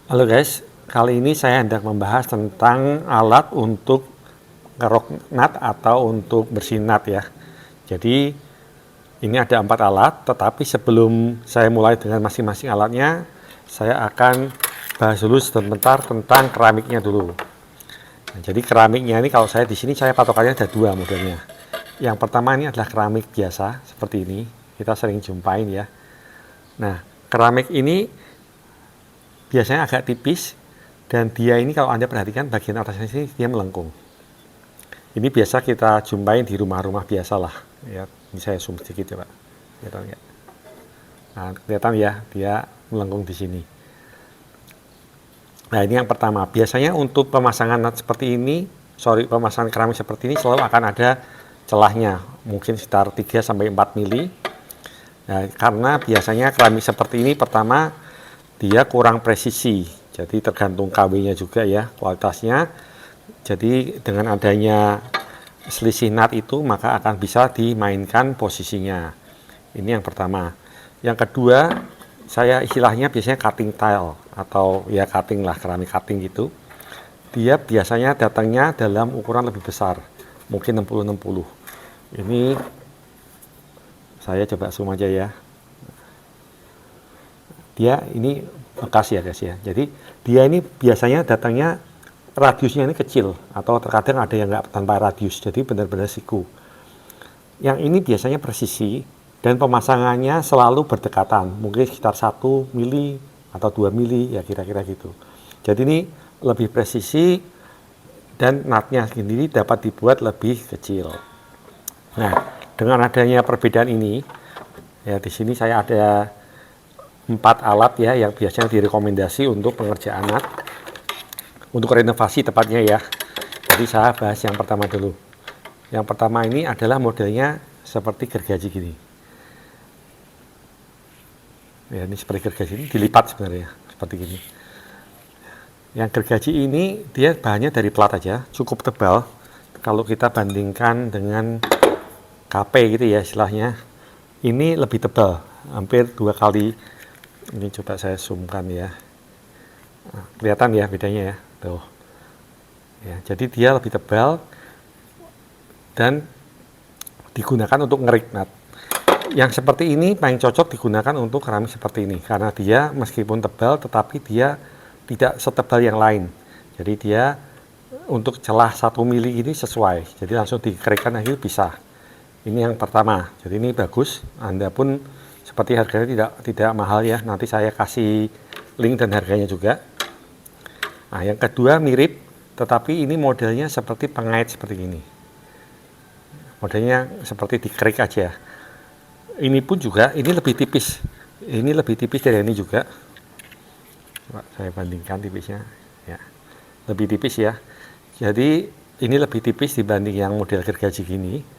Halo guys, kali ini saya hendak membahas tentang alat untuk ngerok nut atau untuk bersihin nut ya. Jadi ini ada 4 alat, tetapi sebelum saya mulai dengan masing-masing alatnya, saya akan bahas dulu sebentar tentang keramiknya dulu. Nah, jadi keramiknya ini kalau saya di sini saya patokannya ada 2 modelnya. Yang pertama ini adalah keramik biasa seperti ini, kita sering jumpain ya. Nah, keramik ini biasanya agak tipis dan dia ini kalau Anda perhatikan bagian atasnya sini dia melengkung. Ini biasa kita jumpain di rumah-rumah biasa lah ya. Ini saya zoom sedikit ya Pak. Kelihatan ya. Nah, kelihatan ya dia melengkung di sini. Nah, ini yang pertama. Biasanya untuk pemasangan nut seperti ini, pemasangan keramik seperti ini selalu akan ada celahnya, mungkin sekitar 3 sampai 4 mili. Nah, karena biasanya keramik seperti ini pertama dia kurang presisi, jadi tergantung KW-nya juga ya kualitasnya. Jadi dengan adanya selisih nut itu maka akan bisa dimainkan posisinya. Ini yang pertama. Yang kedua, saya istilahnya biasanya cutting tile atau ya cutting lah, keramik cutting gitu. Dia biasanya datangnya dalam ukuran lebih besar, mungkin 60-60. Ini saya coba zoom aja ya. Dia ini bekas ya guys ya. Jadi dia ini biasanya datangnya radiusnya ini kecil atau terkadang ada yang nggak tanpa radius. Jadi benar-benar siku. Yang ini biasanya presisi dan pemasangannya selalu berdekatan. Mungkin sekitar 1 mili atau 2 mili ya kira-kira gitu. Jadi ini lebih presisi dan nutnya sendiri dapat dibuat lebih kecil. Nah, dengan adanya perbedaan ini ya di sini saya ada 4 alat ya yang biasanya direkomendasi untuk pengerjaan nut, untuk renovasi tepatnya ya. Jadi saya bahas yang pertama dulu. Yang pertama ini adalah modelnya seperti gergaji gini. Ya, ini seperti gergaji ini dilipat sebenarnya seperti gini. Yang gergaji ini dia bahannya dari plat aja, cukup tebal. Kalau kita bandingkan dengan KP gitu ya istilahnya, ini lebih tebal, hampir 2 kali. Ini coba saya zoomkan ya. Nah, kelihatan ya bedanya ya. Tuh. Ya, jadi dia lebih tebal dan digunakan untuk ngerik nut. Yang seperti ini paling cocok digunakan untuk keramik seperti ini karena dia meskipun tebal tetapi dia tidak setebal yang lain. Jadi dia untuk celah 1 mili ini sesuai. Jadi langsung dikerikkan aja bisa. Ini yang pertama. Jadi ini bagus. Anda pun seperti harganya tidak mahal ya, nanti saya kasih link dan harganya juga. Nah, yang kedua mirip, tetapi ini modelnya seperti pengait seperti ini. Modelnya seperti dikerik aja. Ini pun juga, ini lebih tipis. Ini lebih tipis dari ini juga. Coba saya bandingkan tipisnya. Ya, lebih tipis ya. Jadi ini lebih tipis dibanding yang model gergaji gini.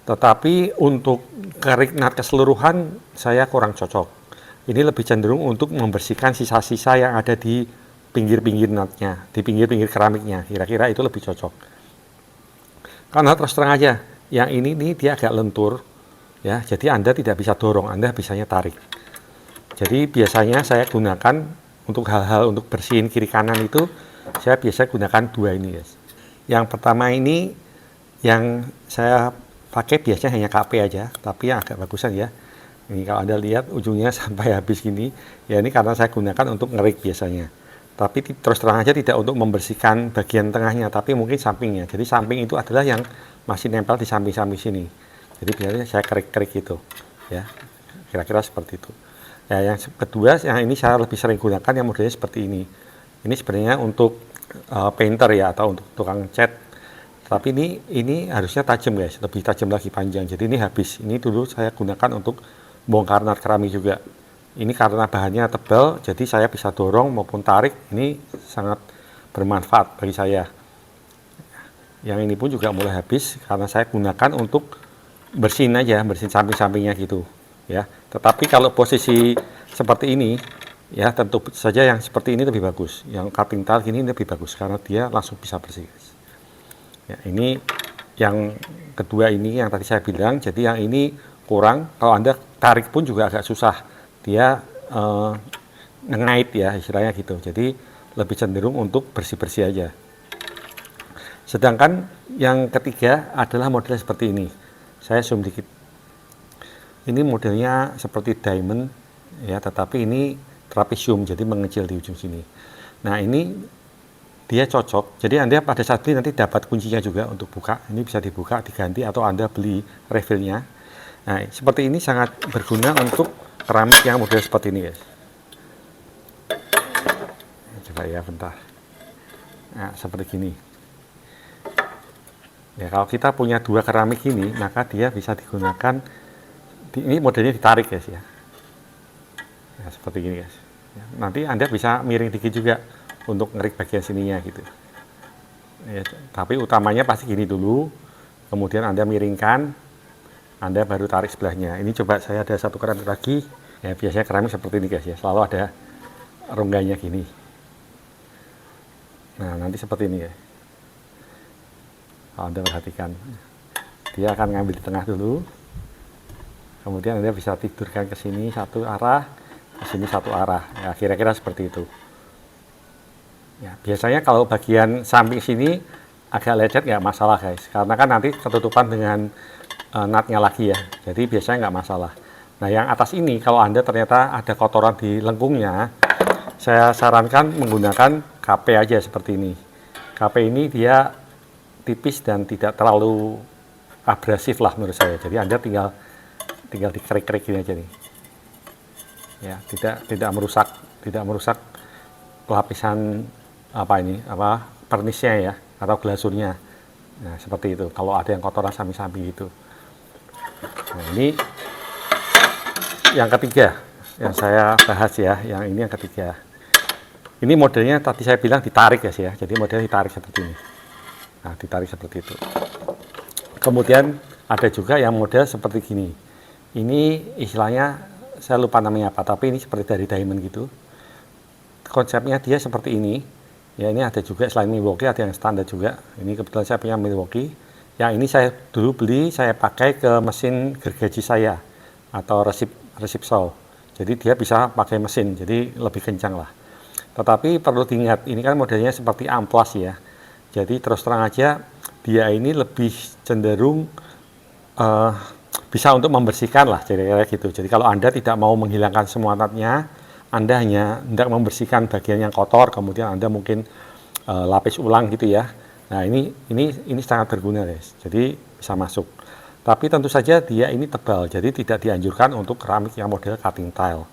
Tetapi untuk kerik nut keseluruhan saya kurang cocok. Ini lebih cenderung untuk membersihkan sisa-sisa yang ada di pinggir-pinggir nutnya, di pinggir-pinggir keramiknya. Kira-kira itu lebih cocok. Karena terus terang aja, yang ini nih dia agak lentur, ya. Jadi Anda tidak bisa dorong, Anda bisanya tarik. Jadi biasanya saya gunakan untuk hal-hal untuk bersihin kiri kanan itu, saya biasa gunakan 2 ini, guys. Yang pertama ini yang saya pakai biasanya hanya KP aja, tapi yang agak bagusan ya. Ini kalau Anda lihat ujungnya sampai habis gini, ya ini karena saya gunakan untuk ngerik biasanya. Tapi terus terang aja tidak untuk membersihkan bagian tengahnya, tapi mungkin sampingnya. Jadi samping itu adalah yang masih nempel di samping-samping sini. Jadi biasanya saya kerik-kerik gitu, ya. Kira-kira seperti itu. Ya, yang kedua, yang ini saya lebih sering gunakan yang modelnya seperti ini. Ini sebenarnya untuk painter ya atau untuk tukang cat. Tapi ini harusnya tajam guys, lebih tajam lagi panjang. Jadi ini habis. Ini dulu saya gunakan untuk bongkar nut keramik juga. Ini karena bahannya tebal, jadi saya bisa dorong maupun tarik. Ini sangat bermanfaat bagi saya. Yang ini pun juga mulai habis karena saya gunakan untuk bersihin aja, bersihin samping-sampingnya gitu. Ya. Tetapi kalau posisi seperti ini, ya tentu saja yang seperti ini lebih bagus. Yang cutting tile ini lebih bagus karena dia langsung bisa bersih guys. Ya, ini yang kedua ini yang tadi saya bilang, jadi yang ini kurang, kalau Anda tarik pun juga agak susah. Dia ngait ya istilahnya gitu. Jadi lebih cenderung untuk bersih-bersih aja. Sedangkan yang ketiga adalah model seperti ini. Saya zoom dikit. Ini modelnya seperti diamond ya, tetapi ini trapesium, jadi mengecil di ujung sini. Nah, ini dia cocok. Jadi Anda pada saat beli nanti dapat kuncinya juga untuk buka. Ini bisa dibuka, diganti, atau Anda beli refillnya. Nah, seperti ini sangat berguna untuk keramik yang model seperti ini, guys. Coba ya, bentar. Nah, seperti gini. Ya, kalau kita punya dua keramik ini, maka dia bisa digunakan. Ini modelnya ditarik, guys ya. Nah, seperti gini, guys. Ya, nanti Anda bisa miring dikit juga untuk ngerik bagian sininya gitu. Ya, tapi utamanya pasti gini dulu, kemudian Anda miringkan, Anda baru tarik sebelahnya. Ini coba saya ada satu keramik lagi. Ya, biasanya keramik seperti ini, guys ya. Selalu ada rongganya gini. Nah, nanti seperti ini ya. Kalau Anda perhatikan, dia akan ngambil di tengah dulu. Kemudian Anda bisa tidurkan ke sini satu arah, ke sini satu arah. Ya, kira-kira seperti itu. Ya, biasanya kalau bagian samping sini agak lecet nggak masalah, guys. Karena kan nanti ketutupan dengan nutnya lagi ya. Jadi biasanya nggak masalah. Nah, yang atas ini kalau Anda ternyata ada kotoran di lengkungnya, saya sarankan menggunakan KP aja seperti ini. KP ini dia tipis dan tidak terlalu abrasif lah menurut saya. Jadi Anda tinggal dikerik-kerik gini aja nih. Ya, tidak merusak lapisan pernisnya ya, atau glasurnya. Nah, seperti itu. Kalau ada yang kotoran samping-samping gitu. Nah, ini yang ketiga yang saya bahas ya. Yang ini yang ketiga. Ini modelnya tadi saya bilang ditarik ya, jadi modelnya ditarik seperti ini. Nah, ditarik seperti itu. Kemudian ada juga yang model seperti gini. Ini istilahnya saya lupa namanya apa, tapi ini seperti dari diamond gitu. Konsepnya dia seperti ini. Ya, ini ada juga selain Milwaukee ada yang standar juga. Ini kebetulan saya punya Milwaukee. Yang ini saya dulu beli, saya pakai ke mesin gergaji saya atau resip saw. Jadi dia bisa pakai mesin, jadi lebih kencang lah. Tetapi perlu diingat, ini kan modelnya seperti amplas ya. Jadi terus terang aja dia ini lebih cenderung bisa untuk membersihkan lah, kira-kira gitu. Jadi kalau Anda tidak mau menghilangkan semua nutnya, Anda hanya hendak membersihkan bagian yang kotor, kemudian Anda mungkin lapis ulang gitu ya. Nah, ini sangat berguna, guys. Jadi bisa masuk. Tapi tentu saja dia ini tebal, jadi tidak dianjurkan untuk keramik yang model cutting tile.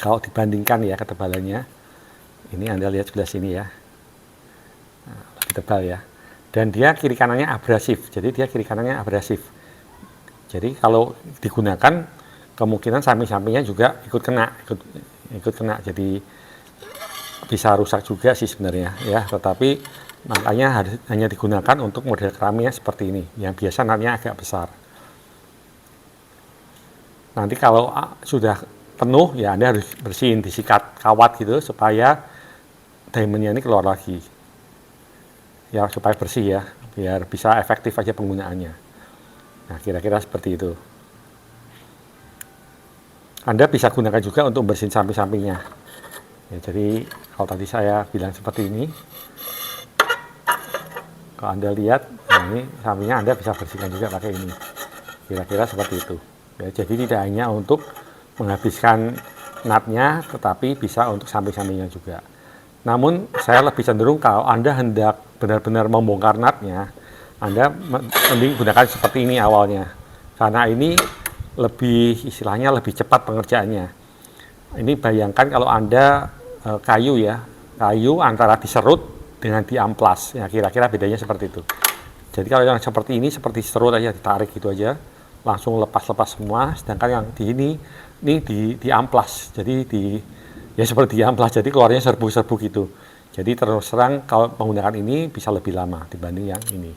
Kalau dibandingkan ya ketebalannya, ini Anda lihat sebelah sini ya, nah, lebih tebal ya. Dan dia kiri kanannya abrasif, jadi dia kiri kanannya abrasif. Jadi kalau digunakan, kemungkinan samping-sampingnya juga ikut kena, jadi bisa rusak juga sih sebenarnya ya. Tetapi makanya hanya digunakan untuk model keramiknya seperti ini, yang biasa nutnya agak besar. Nanti kalau sudah penuh ya Anda harus bersihin, disikat kawat gitu supaya diamondnya ini keluar lagi. Ya, supaya bersih ya, biar bisa efektif aja penggunaannya. Nah, kira-kira seperti itu. Anda bisa gunakan juga untuk bersihin samping-sampingnya. Ya, jadi kalau tadi saya bilang seperti ini, kalau Anda lihat, nah ini sampingnya Anda bisa bersihkan juga pakai ini. Kira-kira seperti itu. Ya, jadi tidak hanya untuk menghabiskan nutnya, tetapi bisa untuk samping-sampingnya juga. Namun saya lebih cenderung kalau Anda hendak benar-benar membongkar nutnya, Anda mending gunakan seperti ini awalnya, karena ini lebih istilahnya lebih cepat pengerjaannya. Ini bayangkan kalau Anda kayu antara diserut dengan diamplas, ya kira-kira bedanya seperti itu. Jadi kalau yang seperti ini seperti serut aja, ditarik gitu aja, langsung lepas-lepas semua. Sedangkan yang ini diamplas, jadi ya seperti diamplas, jadi keluarnya serbu-serbu gitu. Jadi terus terang kalau menggunakan ini bisa lebih lama dibanding yang ini.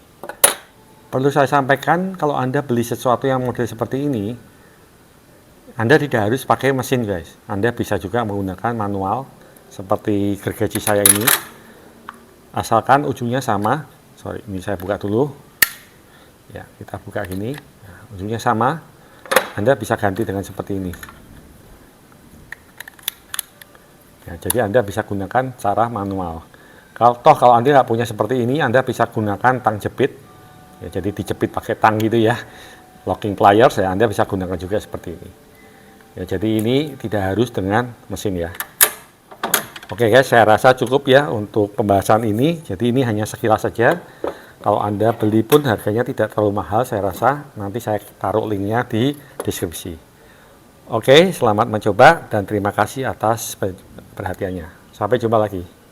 Perlu saya sampaikan, kalau Anda beli sesuatu yang model seperti ini, Anda tidak harus pakai mesin, guys. Anda bisa juga menggunakan manual seperti gergaji saya ini. Asalkan ujungnya sama. Sorry, ini saya buka dulu. Ya, kita buka gini. Nah, ujungnya sama. Anda bisa ganti dengan seperti ini. Ya, jadi Anda bisa gunakan cara manual. Kalau Anda nggak punya seperti ini, Anda bisa gunakan tang jepit. Ya, jadi dijepit pakai tang gitu ya. Locking pliers ya, Anda bisa gunakan juga seperti ini. Ya, jadi ini tidak harus dengan mesin ya. Oke guys, saya rasa cukup ya untuk pembahasan ini. Jadi ini hanya sekilas saja. Kalau Anda beli pun harganya tidak terlalu mahal, saya rasa. Nanti saya taruh linknya di deskripsi. Oke, selamat mencoba dan terima kasih atas perhatiannya. Sampai jumpa lagi.